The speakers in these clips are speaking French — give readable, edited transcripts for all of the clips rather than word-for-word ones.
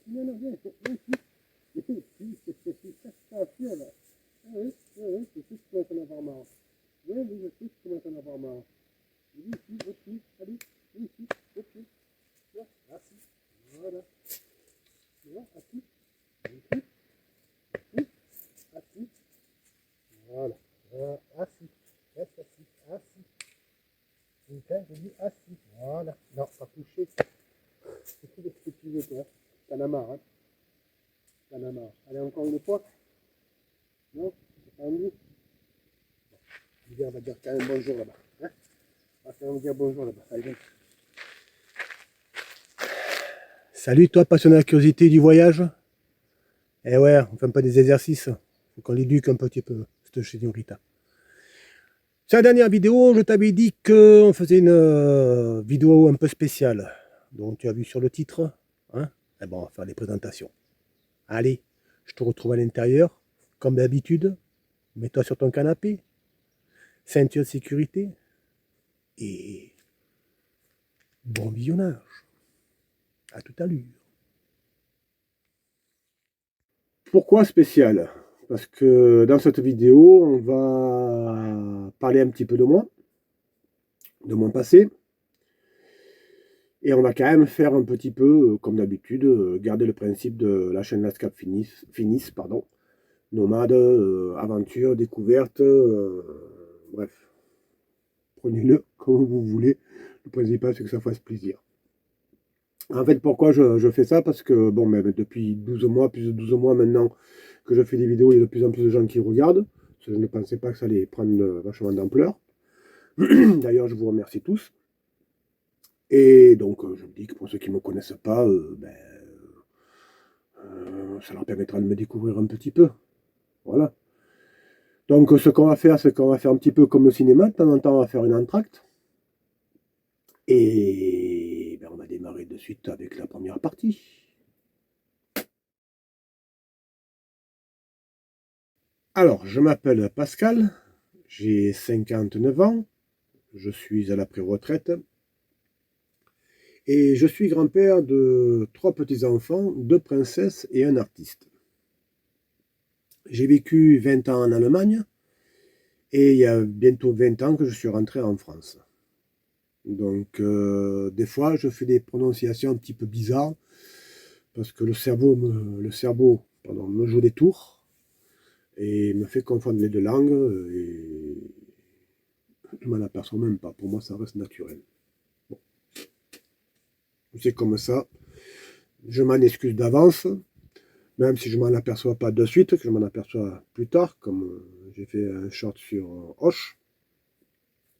viens là, viens, viens ici. Qu'est-ce que ça fait là? Oui, je sais que tu commences à en avoir marre. Oui, je sais que tu commences à en avoir marre. Viens ici, au-dessus, allez, viens ici, au-dessus. Là, assis. Voilà. Là, assis. Ici, ici, assis. Voilà. Assis. Reste assis. Assis. Putain, je dis assis. Voilà. Non, pas couché. Qu'est-ce que tu veux, toi? T'en as marre, hein? T'en as marre. Allez, encore une fois? Non? C'est pas envie? On va dire quand même bonjour là-bas. Hein? On va quand même dire bonjour là-bas. Allez, viens. Salut, toi, passionné de la curiosité du voyage? Eh ouais, on fait un peu des exercices. Faut qu'on l'éduque un petit peu, cette señorita. Sur la dernière vidéo, je t'avais dit qu'on faisait une vidéo un peu spéciale. Donc, tu as vu sur le titre, hein? Eh bon, on va faire les présentations. Allez, je te retrouve à l'intérieur, comme d'habitude. Mets-toi sur ton canapé, ceinture de sécurité, et bon visionnage. À tout à l'heure. Pourquoi spécial? Parce que dans cette vidéo, on va parler un petit peu de mon passé. Et on va quand même faire un petit peu, comme d'habitude, garder le principe de la chaîne Lascap Finis, pardon. Nomade, aventure, découverte, bref. Prenez-le comme vous voulez. Le principal, c'est que ça fasse plaisir. En fait, pourquoi je fais ça? Parce que, bon, mais depuis 12 mois, plus de 12 mois maintenant que je fais des vidéos, il y a de plus en plus de gens qui regardent. Je ne pensais pas que ça allait prendre vachement d'ampleur. D'ailleurs, je vous remercie tous. Et donc, je me dis que pour ceux qui ne me connaissent pas, ça leur permettra de me découvrir un petit peu. Voilà. Donc, ce qu'on va faire, c'est qu'on va faire un petit peu comme le cinéma. De temps en temps, on va faire une entracte. Et on va démarrer de suite avec la première partie. Alors, je m'appelle Pascal, j'ai 59 ans, je suis à la pré-retraite et je suis grand-père de 3 petits-enfants, 2 princesses et un artiste. J'ai vécu 20 ans en Allemagne et il y a bientôt 20 ans que je suis rentré en France. Donc, des fois, je fais des prononciations un petit peu bizarres parce que le cerveau me joue des tours et me fait confondre les 2 langues et je m'en aperçois même pas. Pour moi, ça reste naturel. Bon. C'est comme ça. Je m'en excuse d'avance, même si je m'en aperçois pas de suite, que je m'en aperçois plus tard, comme j'ai fait un short sur Hoche,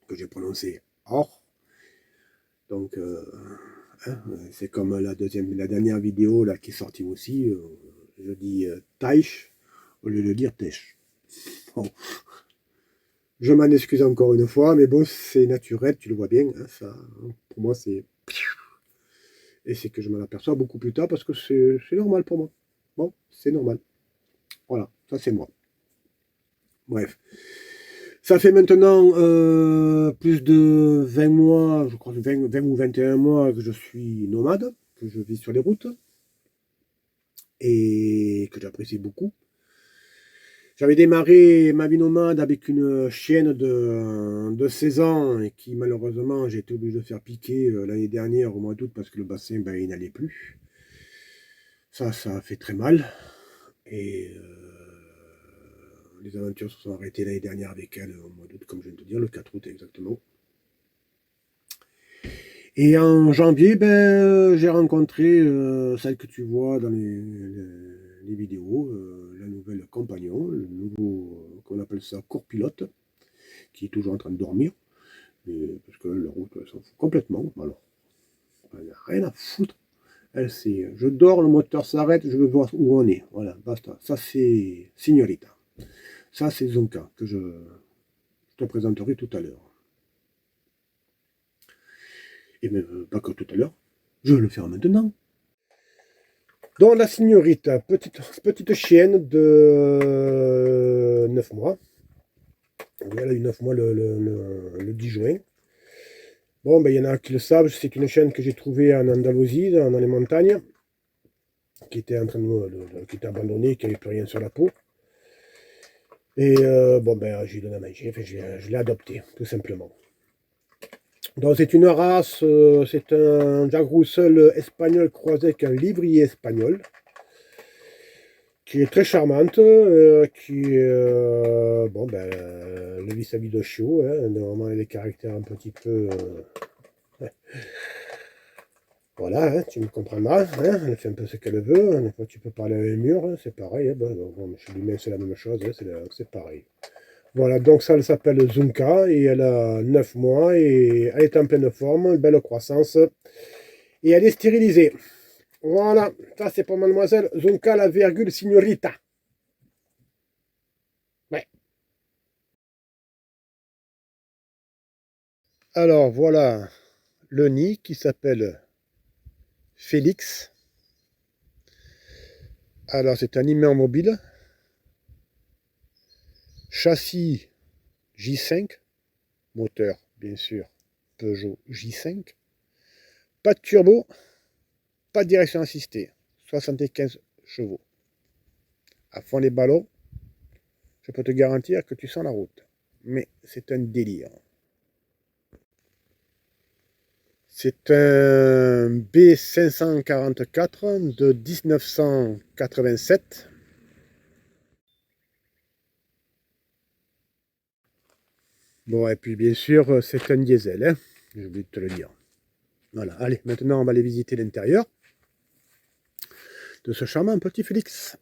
que j'ai prononcé Or. Donc, hein, c'est comme la dernière vidéo là, qui est sortie aussi. Je dis Taïch au lieu de dire Tèche. Bon. Je m'en excuse encore une fois, mais bon, c'est naturel, tu le vois bien. Hein, ça, pour moi, c'est... Et c'est que je m'en aperçois beaucoup plus tard parce que c'est normal pour moi. Bon, c'est normal. Voilà, ça c'est moi. Bref. Ça fait maintenant plus de 20 mois, je crois 20 ou 21 mois que je suis nomade, que je vis sur les routes et que j'apprécie beaucoup. J'avais démarré ma vie nomade avec une chienne de 16 ans et qui malheureusement j'ai été obligé de faire piquer l'année dernière au mois d'août parce que le bassin il n'allait plus. Ça a fait très mal. Et les aventures se sont arrêtées l'année dernière avec elle au mois d'août, comme je viens de te dire, le 4 août exactement. Et en janvier, j'ai rencontré celle que tu vois dans les vidéos, la nouvelle compagnon, le nouveau, qu'on appelle ça, court-pilote, qui est toujours en train de dormir, parce que la route, elle s'en fout complètement. Alors, elle n'a rien à foutre. Elle sait, je dors, le moteur s'arrête, je veux voir où on est. Voilà, basta. Ça, c'est Signorita. Ça, c'est Zonka, que je te présenterai tout à l'heure. Et même pas que tout à l'heure, je vais le faire maintenant. Donc la Signorita, petite chienne de 9 mois. Elle a eu 9 mois le 10 juin. Bon, il y en a qui le savent, c'est une chienne que j'ai trouvée en Andalousie, dans les montagnes. qui était en train qui était abandonné, qui n'avait plus rien sur la peau. Et bon, ben, j'ai donné à manger, enfin, je l'ai adopté, tout simplement. Donc, c'est une race, c'est un Jack Russell espagnol croisé avec un livrier espagnol, qui est très charmante, qui bon, ben, le vit sa vie de chiot, hein, normalement, elle a des caractères un petit peu. Voilà, hein, tu me comprendras, hein, elle fait un peu ce qu'elle veut, hein, tu peux parler à un mur, hein, c'est pareil, hein, bon, chez l'humain c'est la même chose, hein, c'est pareil. Voilà, donc ça elle s'appelle Zunka et elle a 9 mois et elle est en pleine forme, belle croissance et elle est stérilisée. Voilà, ça c'est pour mademoiselle Zunka la virgule signorita. Ouais. Alors voilà le nid qui s'appelle Félix. Alors c'est un hymen mobile, châssis J5, moteur bien sûr Peugeot J5, pas de turbo, pas de direction assistée, 75 chevaux. À fond les ballons, je peux te garantir que tu sens la route. Mais c'est un délire. C'est un B544 de 1987. Bon, et puis bien sûr, c'est un diesel, hein. J'ai oublié de te le dire. Voilà, allez, maintenant on va aller visiter l'intérieur de ce charmant petit Félix.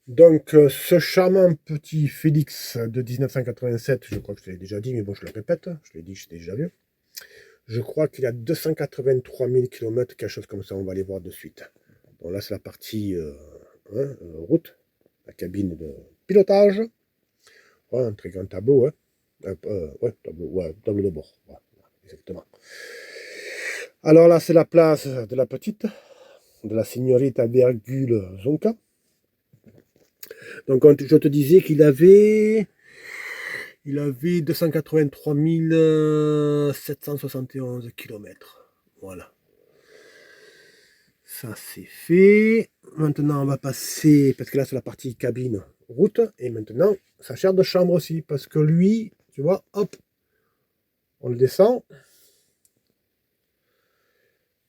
Donc, ce charmant petit Félix de 1987, je crois que je te l'ai déjà dit, mais bon, je le répète, je l'ai dit, je l'ai déjà vu. Je crois qu'il y a 283 000 km, quelque chose comme ça, on va aller voir de suite. Bon, là, c'est la partie route, la cabine de pilotage. Ouais, un très grand tableau, hein. Ouais, tableau de bord. Ouais, exactement. Alors là, c'est la place de la petite, de la signorita virgule Zonka. Donc, je te disais qu'il avait 283 771 km. Voilà. Ça, c'est fait. Maintenant, on va passer, parce que là, c'est la partie cabine, route. Et maintenant, sa chaire de chambre aussi. Parce que lui, tu vois, hop, on le descend.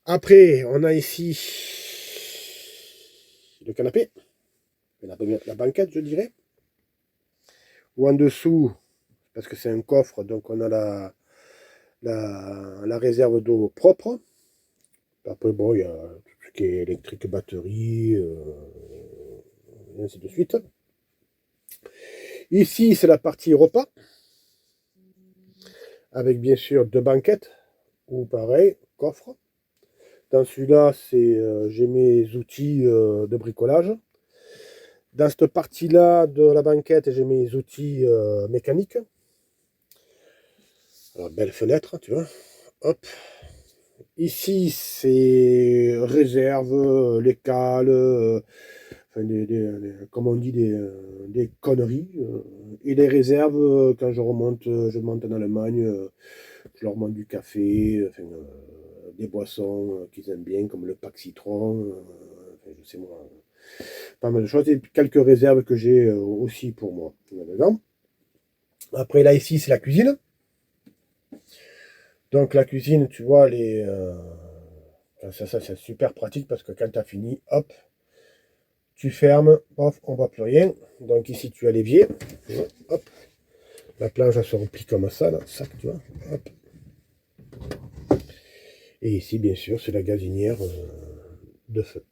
Après, on a ici le canapé. La banquette, je dirais. Ou en dessous, parce que c'est un coffre, donc on a la réserve d'eau propre. Après, bon, il y a tout ce qui est électrique, batterie, et ainsi de suite. Ici, c'est la partie repas, avec bien sûr deux banquettes, ou pareil, coffre. Dans celui-là, j'ai mes outils de bricolage. Dans cette partie-là de la banquette, j'ai mes outils mécaniques. Alors, belle fenêtre, tu vois. Hop. Ici, c'est réserve, les cales, enfin comme on dit, des conneries. Et les réserves, quand je monte en Allemagne, je leur monte du café, enfin, des boissons qu'ils aiment bien, comme le pack citron, enfin, je sais moi, pas mal de choses. Et puis quelques réserves que j'ai aussi pour moi. Là-dedans. Après, là, ici, c'est la cuisine. Donc, la cuisine, tu vois, ça c'est super pratique parce que quand tu as fini, hop, tu fermes, hop, on ne voit plus rien. Donc ici tu as l'évier, hop, la planche elle se replie comme ça, là, sac, tu vois, hop. Et ici bien sûr c'est la gazinière de feu.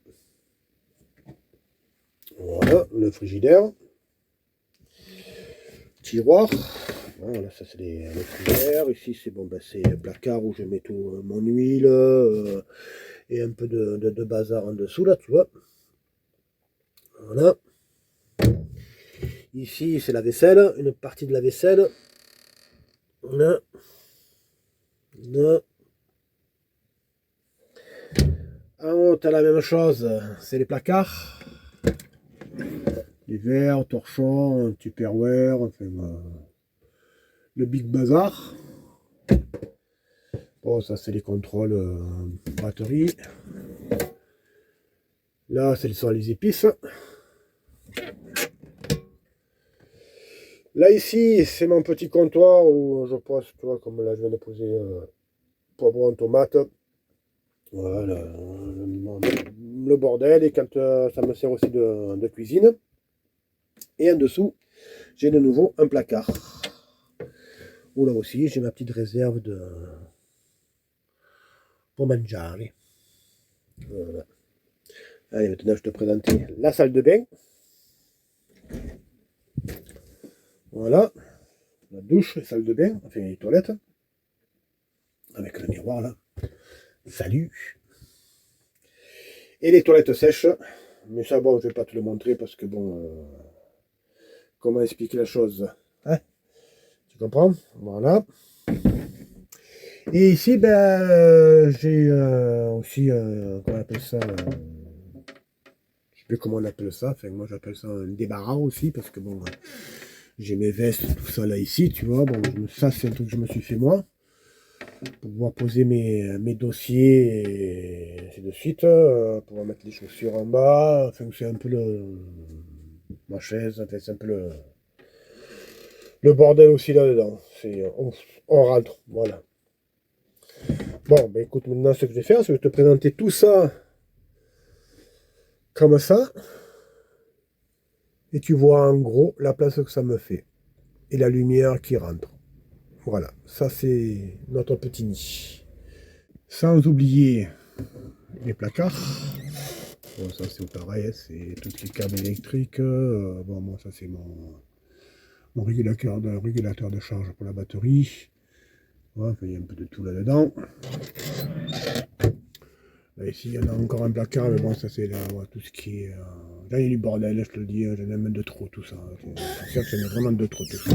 Voilà, le frigidaire, tiroir, voilà, ça c'est les frigidaires. Ici c'est bon, ben, c'est le placard où je mets tout mon huile et un peu de bazar en dessous là, tu vois. Voilà. Ici, c'est la vaisselle, une partie de la vaisselle. Là. Là. En haut, tu as la même chose, c'est les placards. Les verres, torchons, Tupperware, enfin, le Big Bazar. Bon, ça, c'est les contrôles batterie. Là, ce sont les épices. Là, ici, c'est mon petit comptoir où je pose, tu vois, comme là, je viens de poser poivron, tomate. Voilà, le bordel. Et quand ça me sert aussi de cuisine. Et en dessous, j'ai de nouveau un placard. Où là aussi, j'ai ma petite réserve pour mangiare. Voilà. Allez, maintenant, je te présente la salle de bain. Voilà. La douche, la salle de bain, enfin les toilettes. Avec le miroir, là. Salut. Et les toilettes sèches. Mais ça, bon, je vais pas te le montrer parce que, bon, comment expliquer la chose, hein? Tu comprends? Voilà. Et ici, ben, j'ai aussi, comment on appelle ça, je sais plus comment on appelle ça, enfin, moi j'appelle ça un débarras aussi, parce que bon, j'ai mes vestes, tout ça là ici, tu vois, bon, ça c'est un truc que je me suis fait moi, pour pouvoir poser mes dossiers et ainsi de suite, pouvoir mettre les chaussures en bas, enfin, c'est un peu ma chaise, enfin, c'est un peu le bordel aussi là-dedans, on rentre, voilà. Bon, ben écoute, maintenant ce que je vais faire, c'est que je vais te présenter tout ça comme ça, et tu vois en gros la place que ça me fait, et la lumière qui rentre. Voilà, ça c'est notre petit nid. Sans oublier les placards. Bon, ça c'est pareil, hein, c'est tout ce qui est câble électrique. Bon, moi ça c'est mon régulateur de charge pour la batterie. Ouais, il y a un peu de tout là-dedans. Là, ici, il y en a encore un placard, mais bon, ça c'est là, ouais, tout ce qui est. Là, il y a du bordel, je te le dis, j'en ai même de trop tout ça. C'est sûr que j'en ai vraiment de trop tout ça.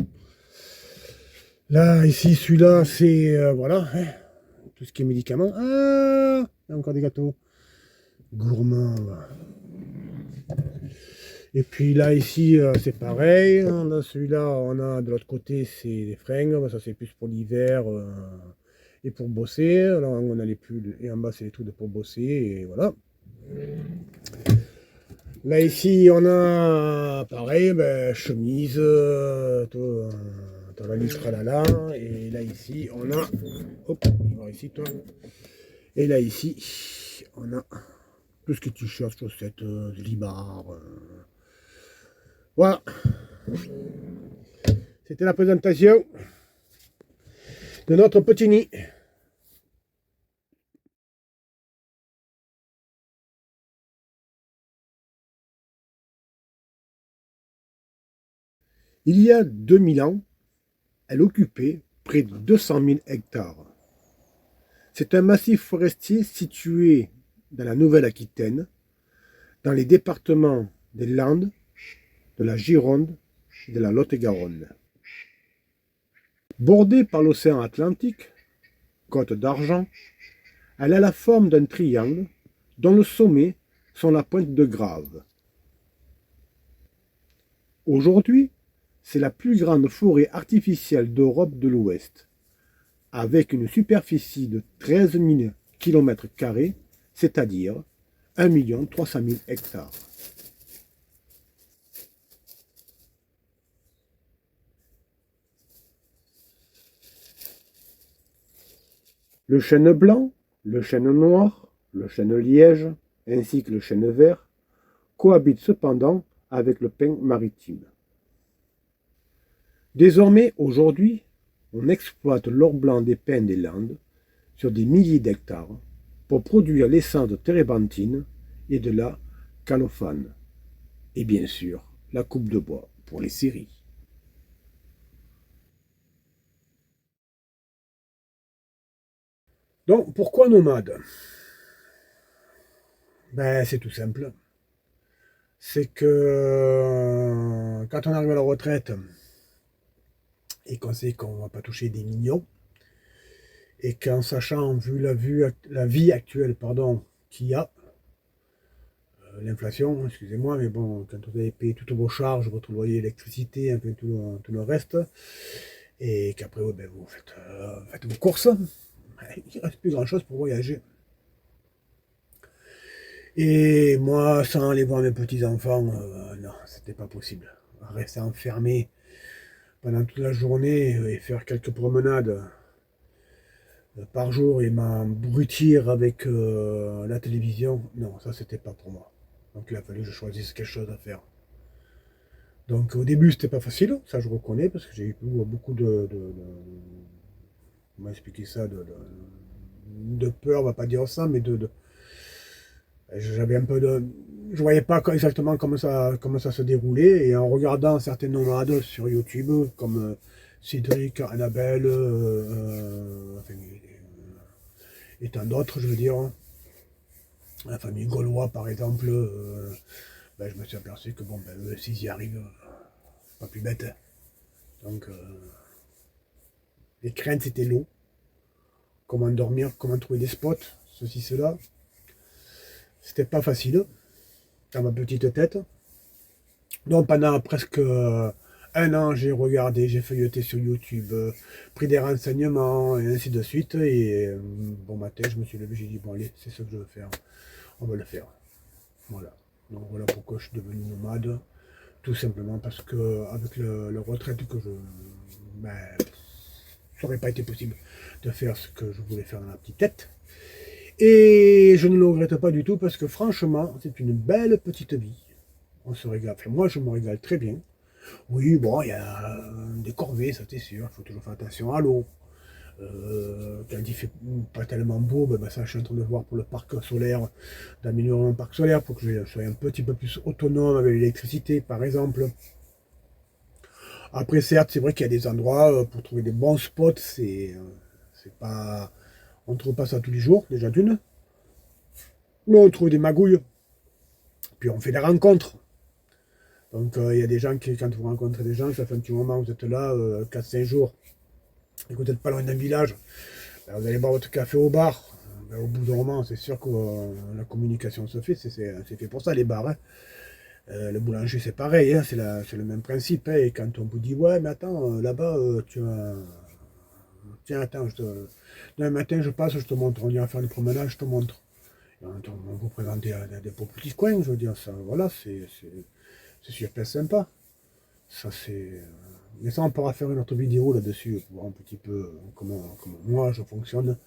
Là, ici, celui-là, c'est. Voilà, hein, tout ce qui est médicaments. Ah, il y a encore des gâteaux. Gourmands. Et puis là, ici, c'est pareil. Dans celui-là, on a de l'autre côté, c'est des fringues. Ça, c'est plus pour l'hiver et pour bosser. Là, on a les pulls. Et en bas, c'est les trucs pour bosser. Et voilà. Là, ici, on a pareil, ben, chemise, dans la liste là. Et là, ici, on a. Hop, il va ici, toi. Et là, ici, on a tout ce que tu cherches, chaussettes, libards. Voilà. C'était la présentation de notre petit nid. Il y a 2000 ans, elle occupait près de 200 000 hectares. C'est un massif forestier situé dans la Nouvelle-Aquitaine, dans les départements des Landes, de la Gironde et de la Lot-et-Garonne. Bordée par l'océan Atlantique, Côte d'Argent, elle a la forme d'un triangle dont le sommet sont la pointe de Grave. Aujourd'hui, c'est la plus grande forêt artificielle d'Europe de l'Ouest, avec une superficie de 13 000 km², c'est-à-dire 1 300 000 hectares. Le chêne blanc, le chêne noir, le chêne liège, ainsi que le chêne vert, cohabitent cependant avec le pin maritime. Désormais, aujourd'hui, on exploite l'or blanc des pins des Landes sur des milliers d'hectares pour produire l'essence de térébenthine et de la calophane. Et bien sûr, la coupe de bois pour les scieries. Donc, pourquoi nomade? Ben, c'est tout simple. C'est que quand on arrive à la retraite et qu'on sait qu'on ne va pas toucher des millions, et qu'en sachant, vu la vie actuelle pardon, qu'il y a, l'inflation, excusez-moi, mais bon, quand vous avez payé toutes vos charges, votre loyer, l'électricité, un peu tout le reste, et qu'après ben, vous faites vos courses, ben, il ne reste plus grand-chose pour voyager. Et moi, sans aller voir mes petits-enfants, non, c'était pas possible. Rester enfermé pendant toute la journée et faire quelques promenades par jour et m'abrutir avec la télévision, non, ça c'était pas pour moi. Donc il a fallu que je choisisse quelque chose à faire. Donc au début c'était pas facile, ça je reconnais, parce que j'ai eu beaucoup comment expliquer ça, de peur, on va pas dire ça, mais j'avais un peu de, je voyais pas exactement comment ça se déroulait, et en regardant certains nomades sur YouTube, comme Cédric, Annabelle, enfin, et tant d'autres, je veux dire, hein, la famille Gaulois par exemple, ben, je me suis aperçu que bon, ben, eux, s'ils y arrivent, pas plus bête, hein. Donc les craintes c'était l'eau, comment dormir, comment trouver des spots, ceci, cela. C'était pas facile dans ma petite tête. Donc pendant presque un an, j'ai regardé, j'ai feuilleté sur YouTube, pris des renseignements, et ainsi de suite. Et bon matin, je me suis levé, j'ai dit, bon allez, c'est ce que je veux faire, on va le faire. Voilà. Donc voilà pourquoi je suis devenu nomade. Tout simplement parce que avec le retraite que je... Ben, ça n'aurait pas été possible de faire ce que je voulais faire dans la petite tête. Et je ne le regrette pas du tout parce que franchement, c'est une belle petite vie. On se régale. Enfin, moi, je me régale très bien. Oui, bon, il y a des corvées, ça c'est sûr. Il faut toujours faire attention à l'eau. Quand il fait pas tellement beau, ben, ça, je suis en train de voir pour le parc solaire, d'améliorer mon parc solaire pour que je sois un petit peu plus autonome avec l'électricité, par exemple. Après, certes, c'est vrai qu'il y a des endroits pour trouver des bons spots, c'est pas, on ne trouve pas ça tous les jours, déjà d'une. Mais on trouve des magouilles, puis on fait des rencontres. Donc il y a des gens qui, quand vous rencontrez des gens, ça fait un petit moment, vous êtes là, 4-5 jours, et que vous n'êtes pas loin d'un village, ben, vous allez boire votre café au bar. Ben, au bout d'un moment, c'est sûr que la communication se fait, c'est fait pour ça les bars, hein. Le boulanger c'est pareil, hein, c'est le même principe, hein. Et quand on vous dit ouais mais attends, là-bas tu as... Tiens attends, demain matin je passe, je te montre, on ira faire une promenade, je te montre. Et on vous présente des beaux petits coins, je veux dire, ça, voilà, c'est super sympa. Ça c'est. Mais ça, on pourra faire une autre vidéo là-dessus pour voir un petit peu comment moi je fonctionne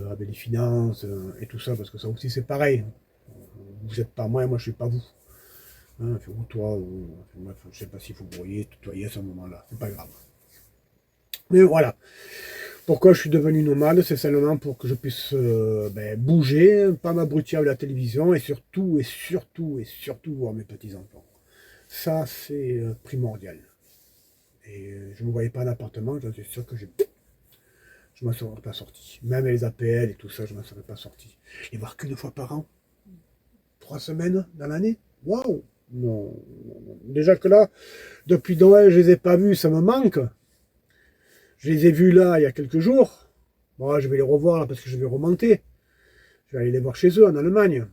avec les finances et tout ça, parce que ça aussi c'est pareil. Vous n'êtes pas moi, moi je suis pas vous. Hein, ou toi, enfin, bref, je sais pas s'il faut vous voyez, tutoyer à ce moment-là, c'est pas grave. Mais voilà. Pourquoi je suis devenu nomade, c'est seulement pour que je puisse ben, bouger, pas m'abrutir à la télévision et surtout voir mes petits-enfants. Ça, c'est primordial. Et je ne me voyais pas en appartement, j'en suis sûr que je ne m'en serais pas sorti. Même les APL et tout ça, je ne m'en serais pas sorti. Les voir qu'une fois par an, 3 semaines dans l'année, waouh! Non, non, non. Déjà que là, depuis Noël, je ne les ai pas vus, ça me manque. Je les ai vus là il y a quelques jours. Bon, je vais les revoir là parce que je vais remonter. Je vais aller les voir chez eux en Allemagne.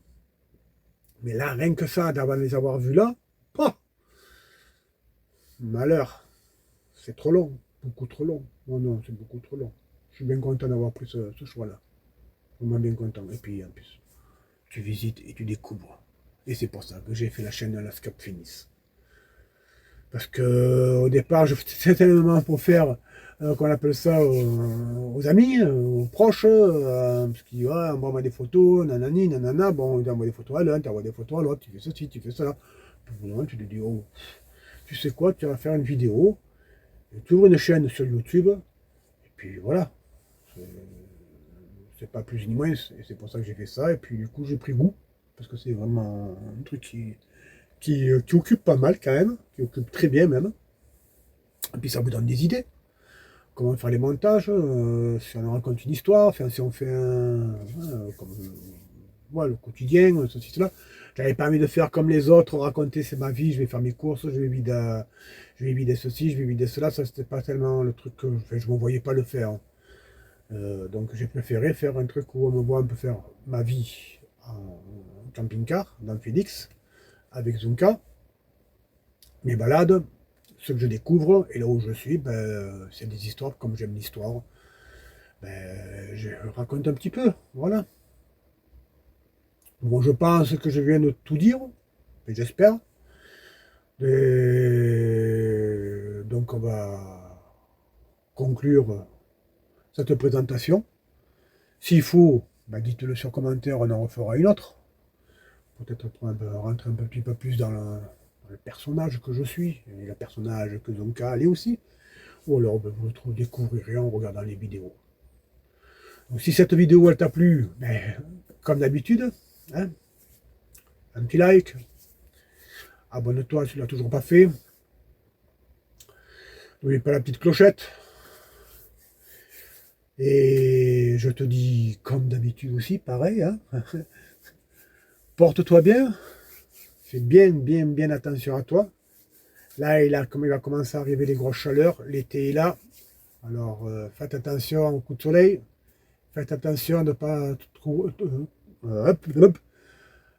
Mais là, rien que ça, d'avant de les avoir vus là, pas. Malheur. C'est trop long. Beaucoup trop long. Non, non, c'est beaucoup trop long. Je suis bien content d'avoir pris ce choix-là. Vraiment bien content. Et puis, en plus, tu visites et tu découvres. Et c'est pour ça que j'ai fait la chaîne Alaska Finis. Parce que au départ, je faisais tellement pour faire, qu'on appelle ça, aux amis, aux proches, parce qu'ils disent, ouais, envoie-moi des photos, nanani, nanana, bon, ils envoient des photos à l'un, tu envoies des photos à l'autre, tu fais ceci, tu fais cela. Puis au bout d'un moment, tu te dis, oh, tu sais quoi, tu vas faire une vidéo, et tu ouvres une chaîne sur YouTube, et puis voilà. C'est pas plus ni moins, et c'est pour ça que j'ai fait ça, et puis du coup, j'ai pris goût, parce que c'est vraiment un truc qui occupe pas mal quand même, qui occupe très bien même. Et puis ça vous donne des idées. Comment faire les montages, si on raconte une histoire, enfin, si on fait comme, le quotidien, ceci, cela. J'avais pas envie de faire comme les autres, raconter c'est ma vie, je vais faire mes courses, je vais vider ceci, je vais vider cela, ça c'était pas tellement le truc que enfin, je ne me voyais pas le faire. Donc j'ai préféré faire un truc où on me voit un peu faire ma vie en camping-car, dans Phoenix, avec Zunka, mes balades, ce que je découvre, et là où je suis, ben, c'est des histoires, comme j'aime l'histoire, ben, je raconte un petit peu, voilà. Bon, je pense que je viens de tout dire, et j'espère. Donc on va conclure cette présentation. S'il faut, bah, dites-le sur commentaire, on en refera une autre. Peut-être pour rentrer un petit peu plus dans le personnage que je suis, et le personnage que Zonka est aussi. Ou alors ben, vous le découvrirez en regardant les vidéos. Donc si cette vidéo elle t'a plu, ben, comme d'habitude, hein, un petit like, abonne-toi si tu ne l'as toujours pas fait. N'oublie pas la petite clochette. Et je te dis, comme d'habitude aussi, pareil, hein, porte-toi bien, fais bien attention à toi. Là, il va commencer à arriver les grosses chaleurs, l'été est là. Alors, faites attention au coup de soleil, faites attention de ne pas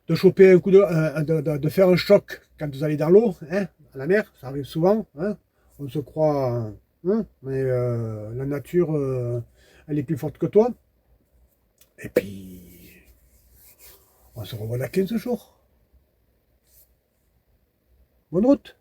de choper un coup de faire un choc quand vous allez dans l'eau, hein, à la mer, ça arrive souvent, hein. On se croit, hein, mais la nature, elle est plus forte que toi. Et puis, on se revoit dans 15 jours. Bonne route!